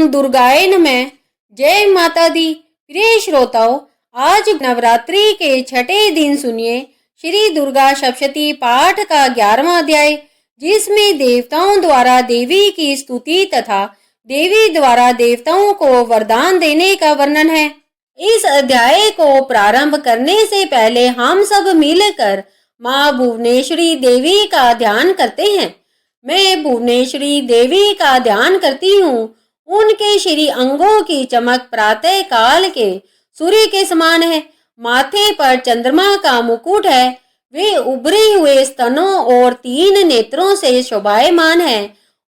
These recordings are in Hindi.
ओम दुर्गाय नमः। जय माता दी। प्रिय श्रोताओं, आज नवरात्रि के छठे दिन सुनिए श्री दुर्गा सप्तशती पाठ का 11वां अध्याय, जिसमें देवताओं द्वारा देवी की स्तुति तथा देवी द्वारा देवताओं को वरदान देने का वर्णन है। इस अध्याय को प्रारंभ करने से पहले हम सब मिलकर माँ भुवनेश्वरी देवी का ध्यान करते हैं। मैं भुवनेश्वरी देवी का ध्यान करती हूँ। उनके श्री अंगों की चमक प्रातः काल के सूर्य के समान है। माथे पर चंद्रमा का मुकुट है। वे उभरे हुए स्तनों और 3 नेत्रों से शोभायमान है।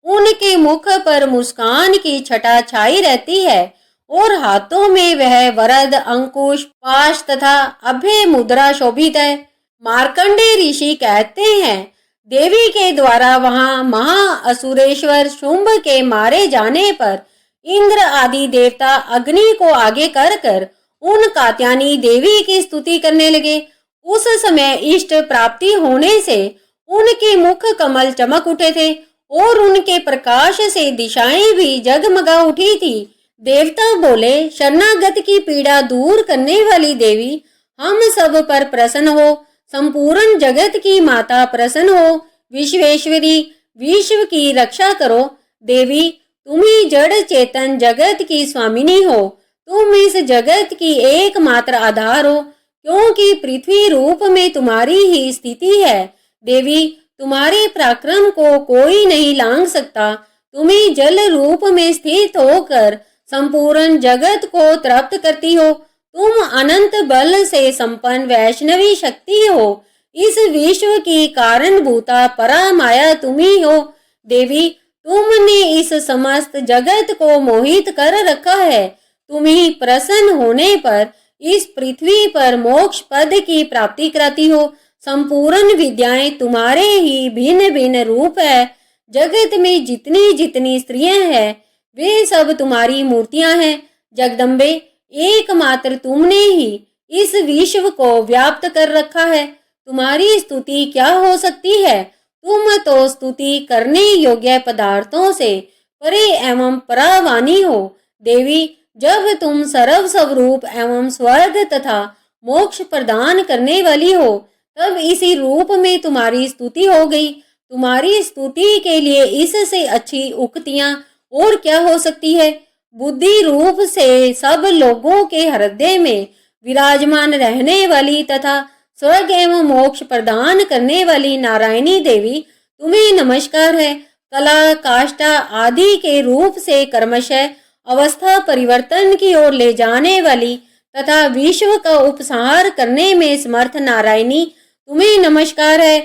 उनके मुख पर मुस्कान की छटा छाई रहती है और हाथों में वह वरद, अंकुश, पाश तथा अभय मुद्रा शोभित है। मार्कंडेय ऋषि कहते हैं, देवी के द्वारा वहां महाअसुरेश्वर शुंभ के मारे जाने पर इंद्र आदि देवता अग्नि को आगे कर उन कात्यायनी देवी की स्तुति करने लगे। उस समय इष्ट प्राप्ति होने से उनके मुख कमल चमक उठे थे और उनके प्रकाश से दिशाएं भी जगमगा उठी थी। देवता बोले, शरणागत की पीड़ा दूर करने वाली देवी, हम सब पर प्रसन्न हो। संपूर्ण जगत की माता प्रसन्न हो। विश्वेश्वरी, विश्व की रक्षा करो। देवी, तुम ही जड़ चेतन जगत की स्वामिनी हो। तुम इस जगत की एकमात्र आधार हो, क्योंकि पृथ्वी रूप में तुम्हारी ही स्थिति है। देवी, तुम्हारे पराक्रम को कोई नहीं लांघ सकता। तुम ही जल रूप में स्थित होकर संपूर्ण जगत को तृप्त करती हो। तुम अनंत बल से संपन्न वैष्णवी शक्ति हो। इस विश्व की कारणभूता परा माया तुम ही हो। देवी, तुमने इस समस्त जगत को मोहित कर रखा है। तुम ही प्रसन्न होने पर इस पृथ्वी पर मोक्ष पद की प्राप्ति कराती हो। संपूर्ण विद्याएं तुम्हारे ही भिन्न भिन्न रूप है। जगत में जितनी जितनी स्त्रियां हैं, वे सब तुम्हारी मूर्तियां हैं। जगदम्बे, एकमात्र तुमने ही इस विश्व को व्याप्त कर रखा है। तुम्हारी स्तुति क्या हो सकती है? तुम तो स्तुति करने योग्य पदार्थों से परे एवं परावानी हो। देवी, जब तुम सर्व स्वरूप एवं स्वर्ग तथा मोक्ष प्रदान करने वाली हो, तब इसी रूप में तुम्हारी स्तुति हो गई। तुम्हारी स्तुति के लिए इससे अच्छी उक्तियां और क्या हो सकती है? बुद्धि रूप से सब लोगों के हृदय में विराजमान रहने वाली तथा स्वर्ग एवं मोक्ष प्रदान करने वाली नारायणी देवी, तुम्हें नमस्कार है। कला, काष्ठा आदि के रूप से कर्मशः अवस्था परिवर्तन की ओर ले जाने वाली तथा विश्व का उपसंहार करने में समर्थ नारायणी, तुम्हें नमस्कार है।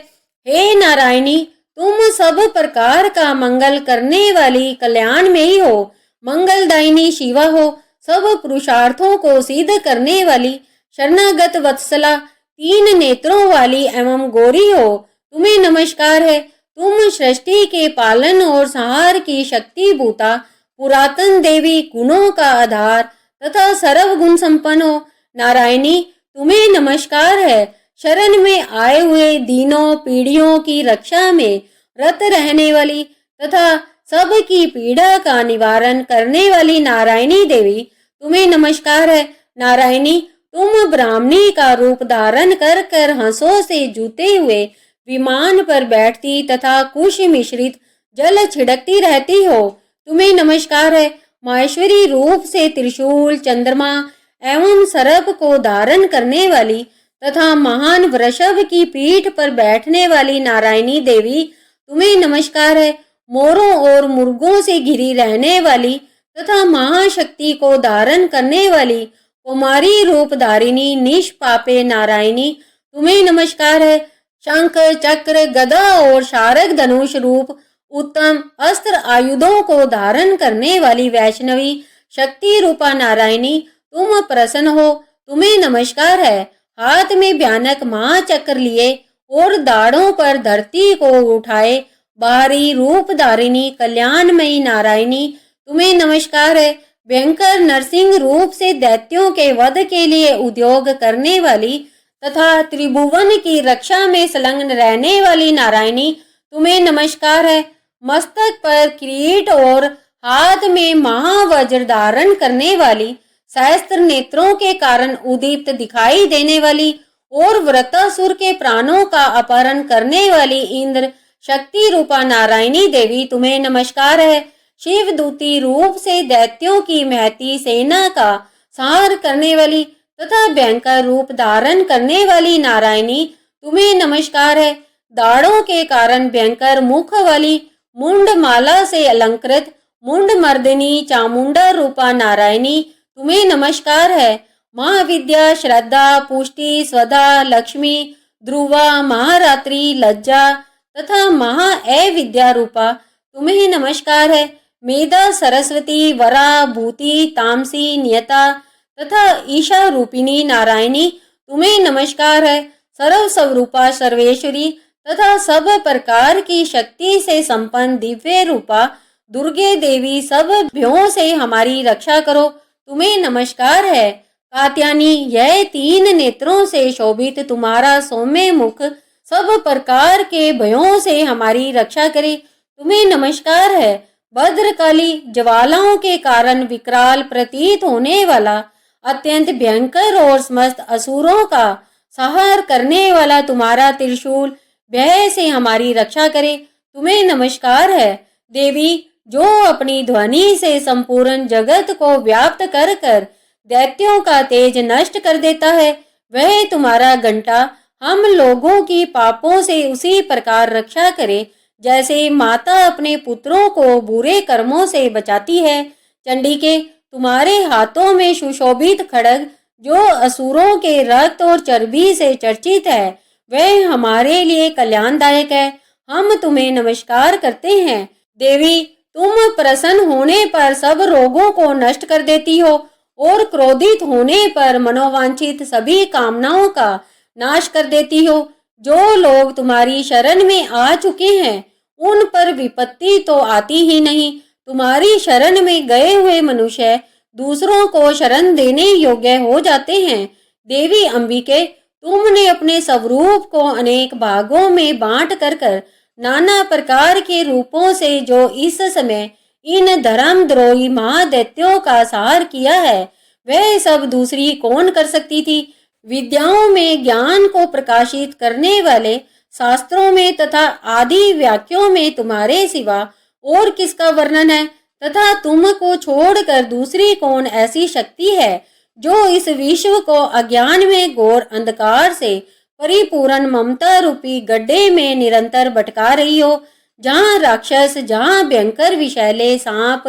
हे नारायणी, तुम सब प्रकार का मंगल करने वाली कल्याण में ही हो। मंगलदायिनी शिवा हो। सब पुरुषार्थों को सिद्ध करने वाली शरणागत वत्सला, 3 नेत्रों वाली एवं गौरी हो। तुम्हें नमस्कार है। तुम सृष्टि के पालन और संहार की शक्ति भूता पुरातन देवी, गुणों का आधार तथा सर्व गुण संपन्न हो। नारायणी, तुम्हें नमस्कार है। शरण में आए हुए दीनों पीढ़ियों की रक्षा में रत रहने वाली तथा सब की पीड़ा का निवारण करने वाली नारायणी देवी, तुम्हें नमस्कार है। नारायणी, तुम ब्राह्मणी का रूप धारण कर हंसों से जूते हुए विमान पर बैठती तथा कुश मिश्रित जल छिड़कती रहती हो। तुम्हें नमस्कार है। माहेश्वरी रूप से त्रिशूल, चंद्रमा एवं सर्प को धारण करने वाली तथा महान वृषभ की पीठ पर बैठने वाली नारायणी देवी, तुम्हें नमस्कार है। मोरों और मुर्गों से घिरी रहने वाली तथा महाशक्ति को धारण करने वाली कुमारी रूप धारिणी निष्पापे नारायणी, तुम्हें नमस्कार है। शंख, चक्र, गदा और शारक धनुष रूप उत्तम अस्त्र आयुधों को धारण करने वाली वैष्णवी शक्ति रूपा नारायणी, तुम प्रसन्न हो। तुम्हें नमस्कार है। हाथ में भयानक महाचक्र लिए और दाढ़ों पर धरती को उठाए बाहरी रूप धारिणी कल्याणमयी नारायणी, तुम्हें नमस्कार है। भयंकर नरसिंह रूप से दैत्यों के वध के लिए उद्योग करने वाली तथा त्रिभुवन की रक्षा में संलग्न रहने वाली नारायणी, तुम्हें नमस्कार है। मस्तक पर किरीट और हाथ में महावज्र धारण करने वाली, सहस्त्र नेत्रों के कारण उदीप्त दिखाई देने वाली और वृत्तासुर के प्राणों का अपहरण करने वाली इंद्र शक्ति रूपा नारायणी देवी तुम्हें नमस्कार है। शिवदूती रूप से दैत्यों की महती सेना का संहार करने वाली तथा भयंकर रूप धारण करने वाली नारायणी तुम्हें नमस्कार है। दाढ़ों के कारण भयंकर मुख वाली, मुंड माला से अलंकृत मुंड मर्दिनी चामुंडा रूपा नारायणी तुम्हें नमस्कार है। महाविद्या, श्रद्धा, पुष्टि, स्वधा, लक्ष्मी, ध्रुवा, महारात्रि, लज्जा तथा महा अविद्या रूपा तुम्हें नमस्कार है। मेधा, सरस्वती, वरा, भूति, तामसी, नियता तथा ईशा रूपिणी नारायणी तुम्हें नमस्कार है। सर्व स्वरूपा सर्वेश्वरी तथा सब प्रकार की शक्ति से संपन्न दिव्य रूपा दुर्गे देवी, सब भयों से हमारी रक्षा करो, तुम्हें नमस्कार है। कात्यायनी, यह 3 नेत्रों से शोभित तुम्हारा सौम्य मुख सब प्रकार के भयों से हमारी रक्षा करे, तुम्हें नमस्कार है। भद्रकाली, ज्वालाओं के कारण विकराल प्रतीत होने वाला, अत्यंत भयंकर और समस्त असुरों का संहार करने वाला तुम्हारा त्रिशूल भय से हमारी रक्षा करे, तुम्हें नमस्कार है। देवी, जो अपनी ध्वनि से संपूर्ण जगत को व्याप्त कर कर दैत्यों का तेज नष्ट कर देता है, वह तुम्हारा घंटा हम लोगों की पापों से उसी प्रकार रक्षा करे जैसे माता अपने पुत्रों को बुरे कर्मों से बचाती है। चंडिके, तुम्हारे हाथों में सुशोभित खड्ग जो असुरों के रक्त और चर्बी से चर्चित है, वह हमारे लिए कल्याणदायक है, हम तुम्हें नमस्कार करते हैं। देवी, तुम प्रसन्न होने पर सब रोगों को नष्ट कर देती हो और क्रोधित होने पर मनोवांछित सभी कामनाओं का नाश कर देती हो। जो लोग तुम्हारी शरण में आ चुके हैं उन पर विपत्ति तो आती ही नहीं। तुम्हारी शरण में गए हुए मनुष्य दूसरों को शरण देने योग्य हो जाते हैं। देवी अंबिके, तुमने अपने स्वरूप को अनेक भागों में बांट कर नाना प्रकार के रूपों से जो इस समय इन धर्मद्रोही महादैत्यों का संहार किया है, वह सब दूसरी कौन कर सकती थी। विद्याओं में ज्ञान को प्रकाशित करने वाले शास्त्रों में तथा आदि वाक्यों में तुम्हारे सिवा और किसका वर्णन है, तथा तुमको छोड़कर दूसरी कौन ऐसी शक्ति है जो इस विश्व को अज्ञान में घोर अंधकार से परिपूर्ण ममता रूपी गड्ढे में निरंतर भटका रही हो, जहाँ राक्षस, जहाँ भयंकर विषैले सांप,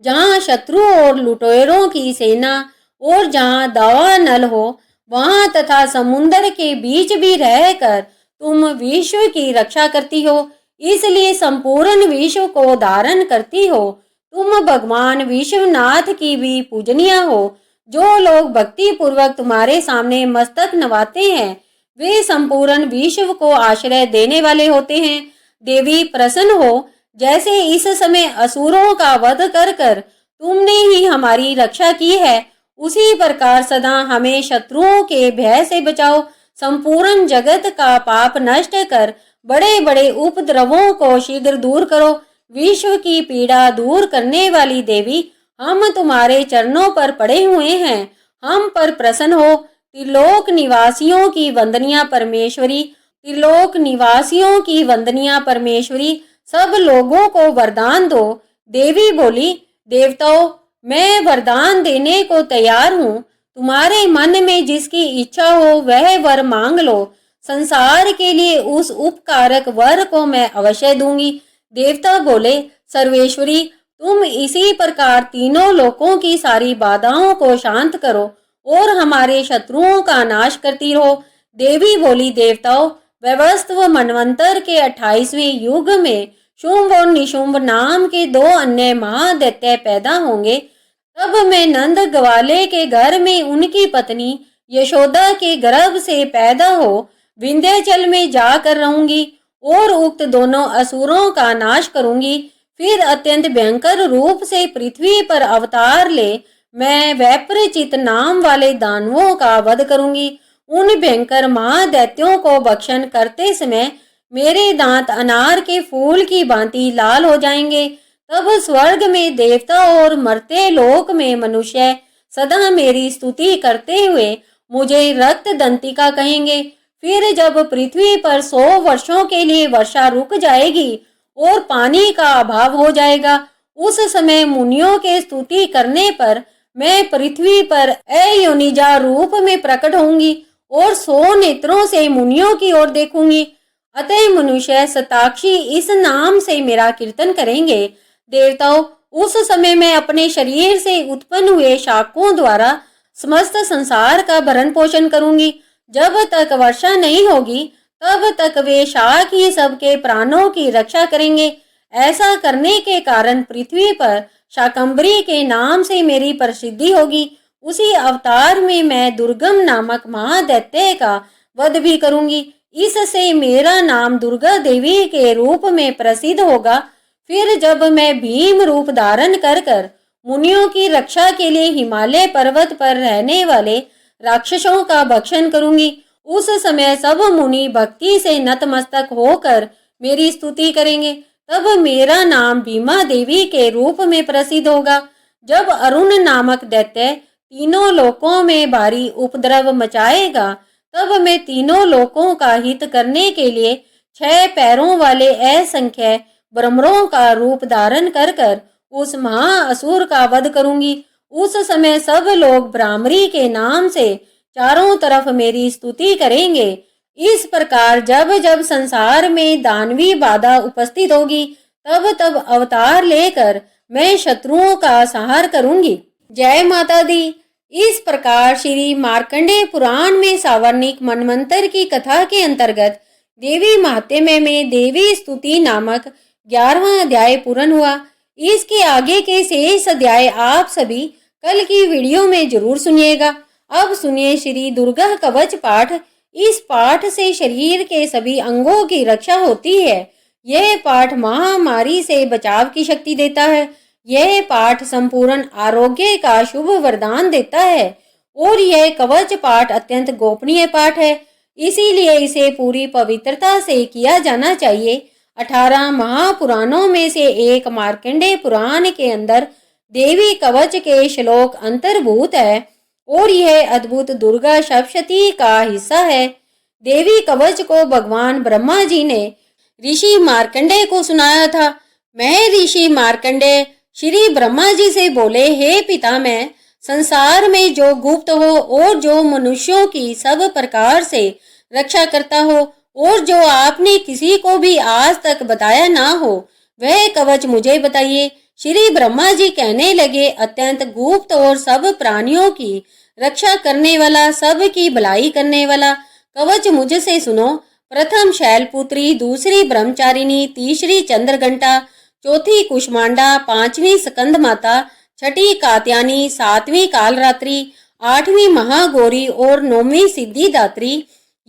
जहाँ शत्रु और लुटेरों की सेना और जहाँ दावानल हो, वहाँ तथा समुद्र के बीच भी रहकर तुम विश्व की रक्षा करती हो, इसलिए संपूर्ण विश्व को धारण करती हो। तुम भगवान विश्वनाथ की भी पूजनीय हो। जो लोग भक्ति पूर्वक तुम्हारे सामने मस्तक नवाते हैं, वे संपूर्ण विश्व को आश्रय देने वाले होते हैं। देवी, प्रसन्न हो, जैसे इस समय असुरों का वध कर तुमने ही हमारी रक्षा की है, उसी प्रकार सदा हमें शत्रुओं के भय से बचाओ। संपूर्ण जगत का पाप नष्ट कर बड़े बड़े उपद्रवों को शीघ्र दूर करो। विश्व की पीड़ा दूर करने वाली देवी, हम तुम्हारे चरणों पर पड़े हुए हैं, हम पर प्रसन्न हो। त्रिलोक निवासियों की वंदनिया परमेश्वरी, त्रिलोक निवासियों की वंदनिया परमेश्वरी, सब लोगों को वरदान दो। देवी बोली, देवताओं, मैं वरदान देने को तैयार हूँ। तुम्हारे मन में जिसकी इच्छा हो वह वर मांग लो। संसार के लिए उस उपकारक वर को मैं अवश्य दूंगी। देवता बोले, सर्वेश्वरी, तुम इसी प्रकार तीनों लोकों की सारी बाधाओं को शांत करो और हमारे शत्रुओं का नाश करती रहो। देवी बोली, देवताओं, वैवस्वत मनवंतर के 28वें युग में शुंभ और निशुंभ नाम के 2 अन्य महादैत्य पैदा होंगे। तब मैं नंद ग्वाले के घर में उनकी पत्नी यशोदा के गर्भ से पैदा हो विंध्याचल में जाकर रहूंगी और उक्त दोनों असुरों का नाश करूंगी। फिर अत्यंत भयंकर रूप से पृथ्वी पर अवतार ले मैं वैप्रचित नाम वाले दानवों का वध करूंगी। उन भयंकर महादैत्यों को भक्षण करते समय मेरे दांत अनार के फूल की भांति लाल हो जाएंगे तब स्वर्ग में देवता और मर्त्य लोक में मनुष्य सदा मेरी स्तुति करते हुए मुझे रक्त दंतिका कहेंगे। फिर जब पृथ्वी पर 100 वर्षों के लिए वर्षा रुक जाएगी और पानी का अभाव हो जाएगा, उस समय मुनियों के स्तुति करने पर मैं पृथ्वी पर अयोनिजा रूप में प्रकट होंगी और 100 नेत्रों से मुनियों की ओर देखूंगी। अतः मनुष्य शताक्षी इस नाम से मेरा कीर्तन करेंगे। देवताओं, उस समय मैं अपने शरीर से उत्पन्न हुए शाकों द्वारा समस्त संसार का भरण पोषण करूंगी। जब तक वर्षा नहीं होगी तब तक वे शाक ही सबके प्राणों की रक्षा करेंगे। ऐसा करने के कारण पृथ्वी पर शाकंभरी के नाम से मेरी प्रसिद्धि होगी। उसी अवतार में मैं दुर्गम नामक महादैत्य का वध भी करूंगी। इससे मेरा नाम दुर्गा देवी के रूप में प्रसिद्ध होगा। फिर जब मैं भीम रूप धारण कर मुनियों की रक्षा के लिए हिमालय पर्वत पर रहने वाले राक्षसों का भक्षण करूंगी, उस समय सब मुनि भक्ति से नतमस्तक होकर मेरी स्तुति करेंगे। तब मेरा नाम भीमा देवी के रूप में प्रसिद्ध होगा। जब अरुण नामक दैत्य तीनों लोकों में भारी उपद्रव मचाएगा, तब मैं तीनों लोकों का हित करने के लिए 6 पैरों वाले असंख्य ब्रह्मों का रूप धारण कर उस महाअसुर का वध करूंगी। उस समय सब लोग ब्राह्मरी के नाम से चारों तरफ मेरी स्तुति करेंगे। इस प्रकार जब जब संसार में दानवी बाधा उपस्थित होगी, तब तब अवतार लेकर मैं शत्रुओं का संहार करूंगी। जय माता दी। इस प्रकार श्री मार्कंडेय पुराण में सावर्णिक मनवंतर की कथा के अंतर्गत देवी महात्म्य में देवी स्तुति नामक 11वां अध्याय पूर्ण हुआ। इसके आगे के शेष अध्याय आप सभी कल की वीडियो में जरूर सुनिएगा। अब सुनिए श्री दुर्गा कवच पाठ। इस पाठ से शरीर के सभी अंगों की रक्षा होती है। यह पाठ महामारी से बचाव की शक्ति देता है। यह पाठ संपूर्ण आरोग्य का शुभ वरदान देता है और यह कवच पाठ अत्यंत गोपनीय पाठ है, इसीलिए इसे पूरी पवित्रता से किया जाना चाहिए। 18 महापुराणों में से एक मार्कंडेय पुराण के अंदर देवी कवच के श्लोक अंतर्भूत है और यह अद्भुत दुर्गा सप्तशती का हिस्सा है। देवी कवच को भगवान ब्रह्मा जी ने ऋषि मार्कंडेय को सुनाया था। मैं ऋषि मार्कंडेय श्री ब्रह्मा जी से बोले, हे पितामह, संसार में जो गुप्त हो और जो मनुष्यों की सब प्रकार से रक्षा करता हो और जो आपने किसी को भी आज तक बताया ना हो, वह कवच मुझे बताइए। श्री ब्रह्मा जी कहने लगे, अत्यंत गुप्त और सब प्राणियों की रक्षा करने वाला, सब की भलाई करने वाला कवच मुझसे सुनो। प्रथम शैलपुत्री, दूसरी ब्रह्मचारिणी, तीसरी चंद्रघंटा, चौथी कुष्मांडा, 5वीं स्कंद माता, 6ठी कात्यायनी, 7वीं कालरात्रि, 8वीं महागौरी और 9वीं सिद्धिदात्री।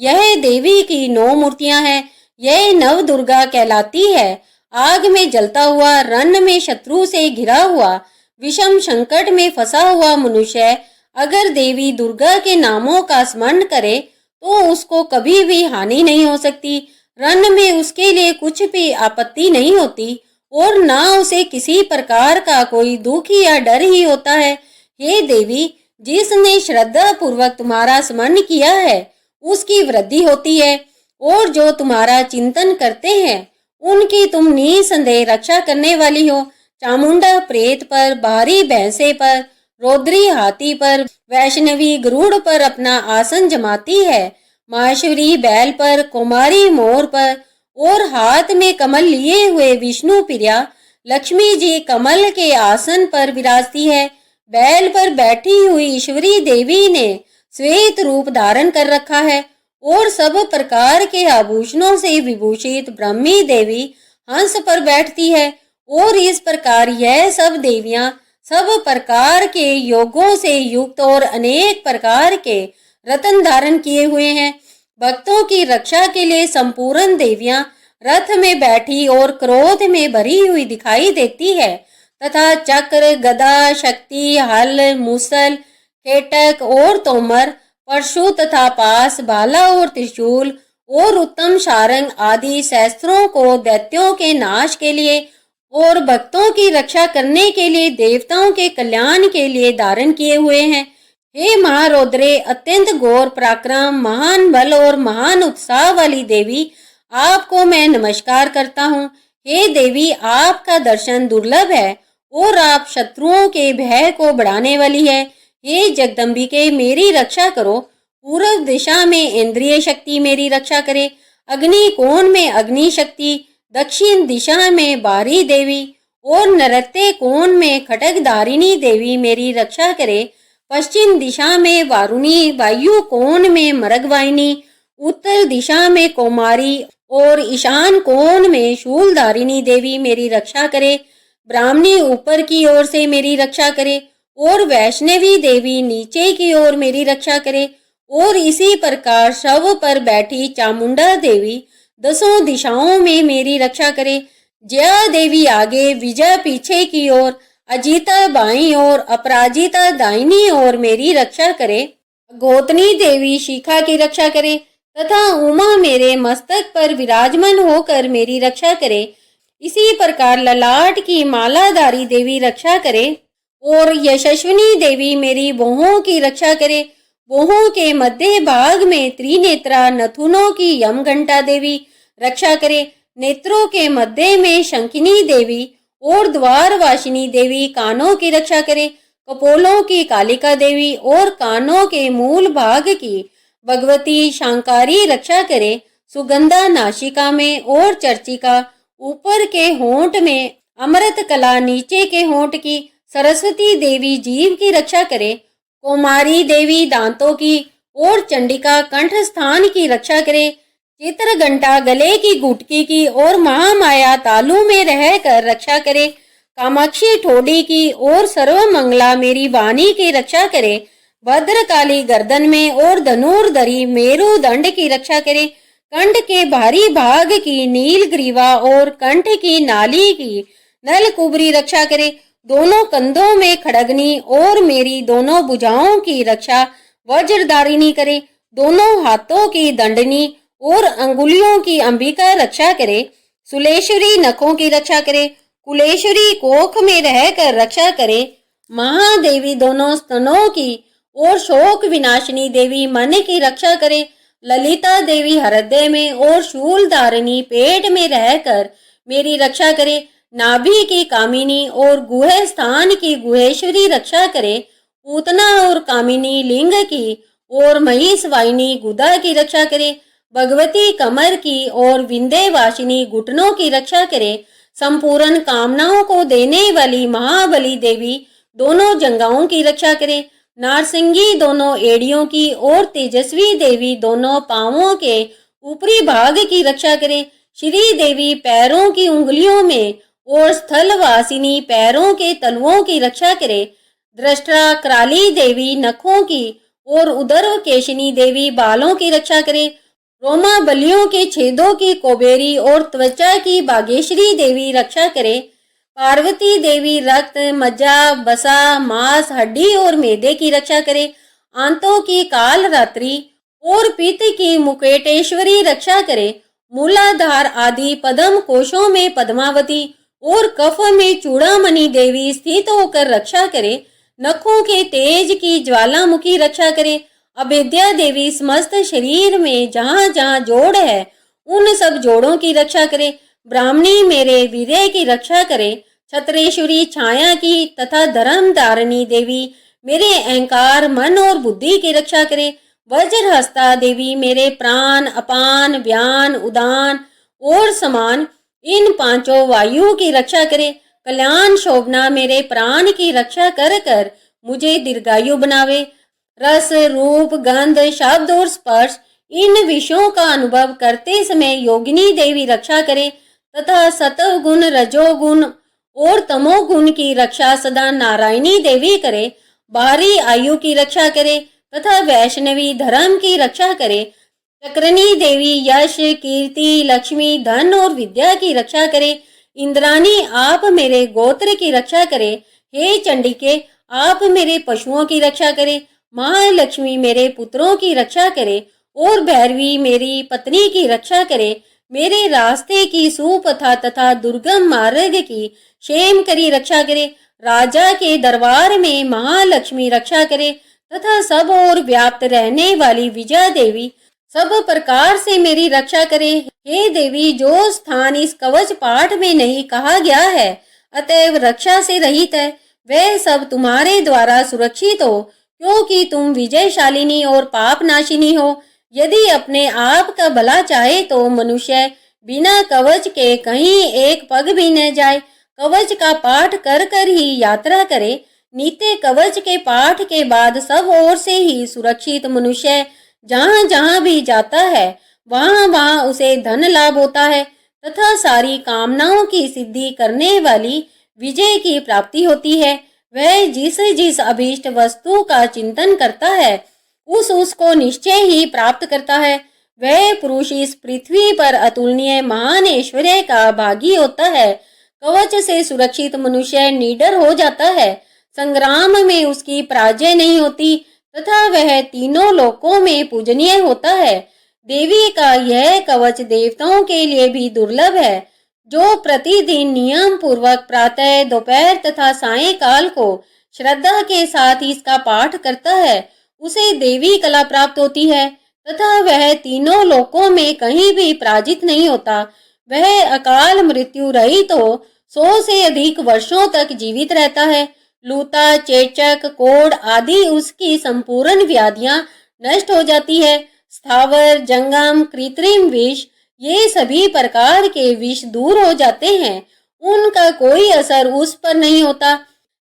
यह देवी की 9 मूर्तियां हैं। यह नव दुर्गा कहलाती है। आग में जलता हुआ, रण में शत्रु से घिरा हुआ, विषम संकट में फंसा हुआ मनुष्य अगर देवी दुर्गा के नामों का स्मरण करे तो उसको कभी भी हानि नहीं हो सकती। रण में उसके लिए कुछ भी आपत्ति नहीं होती और ना उसे किसी प्रकार का कोई दुख या डर ही होता है। हे देवी, जिसने श्रद्धा पूर्वक तुम्हारा स्मरण किया है उसकी वृद्धि होती है और जो तुम्हारा चिंतन करते हैं उनकी तुम निसंदेह रक्षा करने वाली हो। चामुंडा प्रेत पर, बाहरी भैंसे पर, रौद्री हाथी पर, वैष्णवी गरुड़ पर अपना आसन जमाती है। माहेश्वरी बैल पर, कुमारी मोर पर और हाथ में कमल लिए हुए विष्णु प्रिया लक्ष्मी जी कमल के आसन पर विराजती है। बैल पर बैठी हुई ईश्वरी देवी ने श्वेत रूप धारण कर रखा है और सब प्रकार के आभूषणों से विभूषित ब्रह्मी देवी हंस पर बैठती है। और इस प्रकार यह सब देवियां सब प्रकार के योगों से युक्त और अनेक प्रकार के रत्न धारण किए हुए हैं। भक्तों की रक्षा के लिए संपूर्ण देवियां रथ में बैठी और क्रोध में भरी हुई दिखाई देती है तथा चक्र, गदा, शक्ति, हल, मूसल, केटक और तोमर, परशु तथा पास, भाला और त्रिशूल और उत्तम सारंग आदि शस्त्रों को दैत्यों के नाश के लिए और भक्तों की रक्षा करने के लिए देवताओं के कल्याण के लिए धारण किए हुए हैं। हे महारौद्रे, अत्यंत घोर पराक्रम, महान बल और महान उत्साह वाली देवी, आपको मैं नमस्कार करता हूँ। हे देवी, आपका दर्शन दुर्लभ है और आप शत्रुओं के भय को बढ़ाने वाली है। हे जगदम्बिके, मेरी रक्षा करो। पूर्व दिशा में इंद्रिय शक्ति मेरी रक्षा करे, अग्नि कोण में अग्नि शक्ति, दक्षिण दिशा में बारी देवी और नृत्य कोण में खड्गधारिणी देवी मेरी रक्षा करे। पश्चिम दिशा में वारुणी, वायु कोण में मृगवाहिनी, उत्तर दिशा में कौमारी और ईशान कोण में शूलधारिणी देवी मेरी रक्षा करे। ब्राह्मणी ऊपर की ओर से मेरी रक्षा करे और वैष्णवी देवी नीचे की ओर मेरी रक्षा करे। और इसी प्रकार शव पर बैठी चामुंडा देवी दसों दिशाओं में मेरी रक्षा करे। जया देवी आगे, विजय पीछे की ओर, अजीता बाईं ओर, अपराजिता दाहिनी ओर मेरी रक्षा करे। गोतनी देवी शिखा की रक्षा करे तथा उमा मेरे मस्तक पर विराजमान होकर मेरी रक्षा करे। इसी प्रकार ललाट की मालाधारी देवी रक्षा करे और यशस्विनी देवी मेरी बाहों की रक्षा करे। बाहों के मध्य भाग में त्रिनेत्रा नथुनों की यमघंटा देवी रक्षा करे। नेत्रों के मध्य में शंखिनी देवी और द्वारवासिनी देवी कानों की रक्षा करे। कपोलों की कालिका देवी और कानों के मूल भाग की भगवती शांकारी रक्षा करे। सुगंधा नासिका में और चर्चिका ऊपर के होंठ में, अमृत कला नीचे के होंठ की, सरस्वती देवी जीव की रक्षा करे। कुमारी देवी दांतों की और चंडिका कंठ स्थान की रक्षा करे। चित्रघंटा गले की गुटकी की और महामाया तालू में रहकर रक्षा करे। कामाक्षी ठोडी की और सर्वमंगला मेरी वाणी की रक्षा करे। भद्रकाली गर्दन में और धनुर्धरी मेरु दंड की रक्षा करे। कंठ के भारी भाग की नीलग्रीवा और कंठ की नाली की नलकुबरी रक्षा करे। दोनों कंधों में खड़गनी और मेरी दोनों भुजाओं की रक्षा वज्रधारिणी करे। दोनों हाथों की दंडनी और अंगुलियों की अंबिका रक्षा करे। सुलेश्वरी नखों की रक्षा करे। कुलेश्वरी कोख में रहकर रक्षा करे। महादेवी दोनों स्तनों की और शोक विनाशिनी देवी मन की रक्षा करे। ललिता देवी हृदय में और शूलधारिणी पेट में रहकर मेरी रक्षा करे। नाभि की कामिनी और गुह स्थान की गुहेश्वरी रक्षा करे। पूतना और कामिनी लिंग की और महिषवाहिनी गुदा की रक्षा करे। भगवती कमर की और विंध्यवासिनी घुटनों की रक्षा करे। संपूर्ण कामनाओं को देने वाली महाबली देवी दोनों जंगाओं की रक्षा करे। नारसिंगी दोनों एड़ियों की और तेजस्वी देवी दोनों पांवों के ऊपरी भाग की रक्षा करे। श्री देवी पैरों की उंगलियों में और स्थलवासिनी पैरों के तलवों की रक्षा करे। दृष्टा कराली देवी नखों की और उदर केशनी देवी बालों की रक्षा करे। रोमा बलियों के छेदों की कोबेरी और त्वचा की बागेश्वरी देवी रक्षा करे। पार्वती देवी रक्त, मज्जा, बसा, मांस, हड्डी और मैदे की रक्षा करे। आंतों की काल रात्रि और पित्त की मुकेटेश्वरी रक्षा करे। मूलाधार आदि पद्म कोशों में पद्मावती और कफ में चूड़ामणि देवी स्थित होकर रक्षा करे। नखों के तेज की ज्वालामुखी रक्षा करे। अभेद्या देवी समस्त शरीर में जहाँ जहाँ जोड़ है उन सब जोड़ों की रक्षा करे। ब्राह्मणी मेरे वीर्य की रक्षा करे। छत्रेश्वरी छाया की तथा धर्म धारिणी देवी मेरे अहंकार, मन और बुद्धि की रक्षा करे। वज्रहस्ता देवी मेरे प्राण, अपान, व्यान, उदान और समान इन पांचों वायु की रक्षा करे। कल्याण शोभना मेरे प्राण की रक्षा कर कर मुझे दीर्घायु बनावे। रस, रूप, गंध, शब्द और स्पर्श इन विषयों का अनुभव करते समय योगिनी देवी रक्षा करे तथा सत्व गुण, रजोगुण और तमोगुण की रक्षा सदा नारायणी देवी करे। बाहरी आयु की रक्षा करे तथा वैष्णवी धर्म की रक्षा करे। चक्रनी देवी यश, कीर्ति, लक्ष्मी, धन और विद्या की रक्षा करे। इंद्राणी आप मेरे गोत्र की रक्षा करे। हे चंडिके, आप मेरे पशुओं की रक्षा करे। महालक्ष्मी मेरे पुत्रों की रक्षा करे और भैरवी मेरी पत्नी की रक्षा करे। मेरे रास्ते की सुपथा तथा दुर्गम मार्ग की क्षेम करी रक्षा करे। राजा के दरबार में महालक्ष्मी रक्षा करे तथा सब ओर व्याप्त रहने वाली विजया देवी सब प्रकार से मेरी रक्षा करे। हे देवी, जो स्थान इस कवच पाठ में नहीं कहा गया है अतएव रक्षा से रहित है, वह सब तुम्हारे द्वारा सुरक्षित हो, क्योंकि तुम विजयशालिनी और पाप नाशिनी हो। यदि अपने आप का भला चाहे तो मनुष्य बिना कवच के कहीं एक पग भी न जाए, कवच का पाठ कर कर ही यात्रा करे। नित्य कवच के पाठ के बाद सब ओर से ही सुरक्षित मनुष्य जहाँ जहाँ भी जाता है वहाँ वहाँ उसे धन लाभ होता है तथा सारी कामनाओं की सिद्धि करने वाली विजय की प्राप्ति होती है। वह जिस जिस अभीष्ट वस्तु का चिंतन करता है उसको निश्चय ही प्राप्त करता है। वह पुरुष इस पृथ्वी पर अतुलनीय महान ऐश्वर्य का भागी होता है। कवच से सुरक्षित मनुष्य निडर हो जाता है, संग्राम में उसकी पराजय नहीं होती तथा वह तीनों लोकों में पूजनीय होता है। देवी का यह कवच देवताओं के लिए भी दुर्लभ है। जो प्रतिदिन नियम पूर्वक प्रातः, दोपहर तथा सायंकाल को श्रद्धा के साथ इसका पाठ करता है उसे देवी कला प्राप्त होती है तथा वह तीनों लोकों में कहीं भी पराजित नहीं होता। वह अकाल मृत्यु रहित हो 100 से अधिक वर्षों तक जीवित रहता है। लूता, चेचक, कोढ़ आदि उसकी संपूर्ण व्याधियां नष्ट हो जाती है। स्थावर, जंगम, कृत्रिम विष ये सभी प्रकार के विष दूर हो जाते हैं, उनका कोई असर उस पर नहीं होता।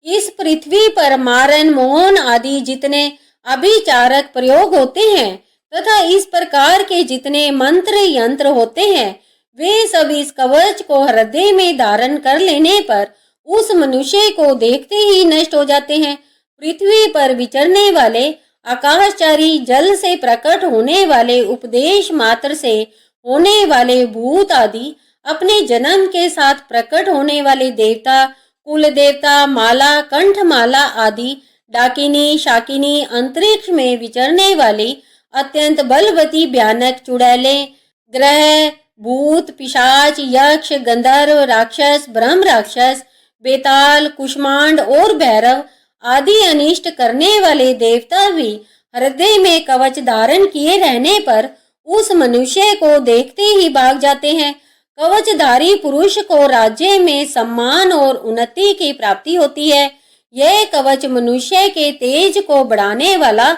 इस पृथ्वी पर मारन, मोहन आदि जितने अभिचारक प्रयोग होते हैं तथा इस प्रकार के जितने मंत्र यंत्र होते हैं वे सब इस कवच को हृदय में धारण कर लेने पर उस मनुष्य को देखते ही नष्ट हो जाते हैं। पृथ्वी पर विचरने वाले आकाशचारी, जल से प्रकट होने वाले, उपदेश मात्र से होने वाले भूत आदि, अपने जन्म के साथ प्रकट होने वाले देवता, कुल देवता, माला, कंठमाला आदि, डाकिनी, शाकिनी, अंतरिक्ष में विचरने वाली अत्यंत बलवती भयानक चुड़ैलें, ग्रह, भूत, पिशाच, यक्ष, गंधर्व, राक्षस, ब्रह्म राक्षस, बेताल, कुष्मांड और भैरव आदि अनिष्ट करने वाले देवता भी हृदय में कवच धारण किए रहने पर उस मनुष्य को देखते ही भाग जाते हैं। कवचधारी पुरुष को राज्य में सम्मान और उन्नति की प्राप्ति होती है। यह कवच मनुष्य के तेज को बढ़ाने वाला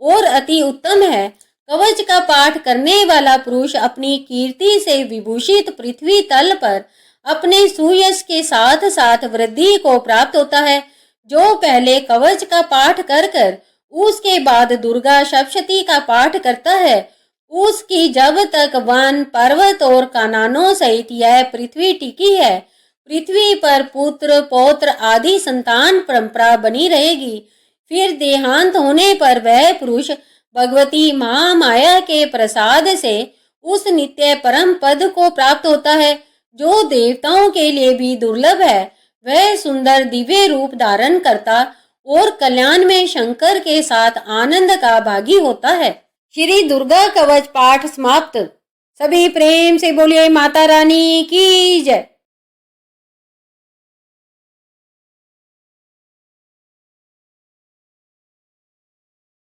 और अति उत्तम है। कवच का पाठ करने वाला पुरुष अपनी कीर्ति से विभूषित पृथ्वी तल पर अपने सुयश के साथ साथ वृद्धि को प्राप्त होता है। जो पहले कवच का पाठ कर कर उसके बाद दुर्गा सप्तशती का पाठ करता है उसकी जब तक वन, पर्वत और काननों सहित यह पृथ्वी टिकी है, पृथ्वी पर पुत्र, पौत्र आदि संतान परंपरा बनी रहेगी। फिर देहांत होने पर वह पुरुष भगवती महामाया के प्रसाद से उस नित्य परम पद को प्राप्त होता है जो देवताओं के लिए भी दुर्लभ है। वह सुंदर दिव्य रूप धारण करता और कल्याण में शंकर के साथ आनंद का भागी होता है। श्री दुर्गा कवच पाठ समाप्त। सभी प्रेम से बोलिए माता रानी की जय।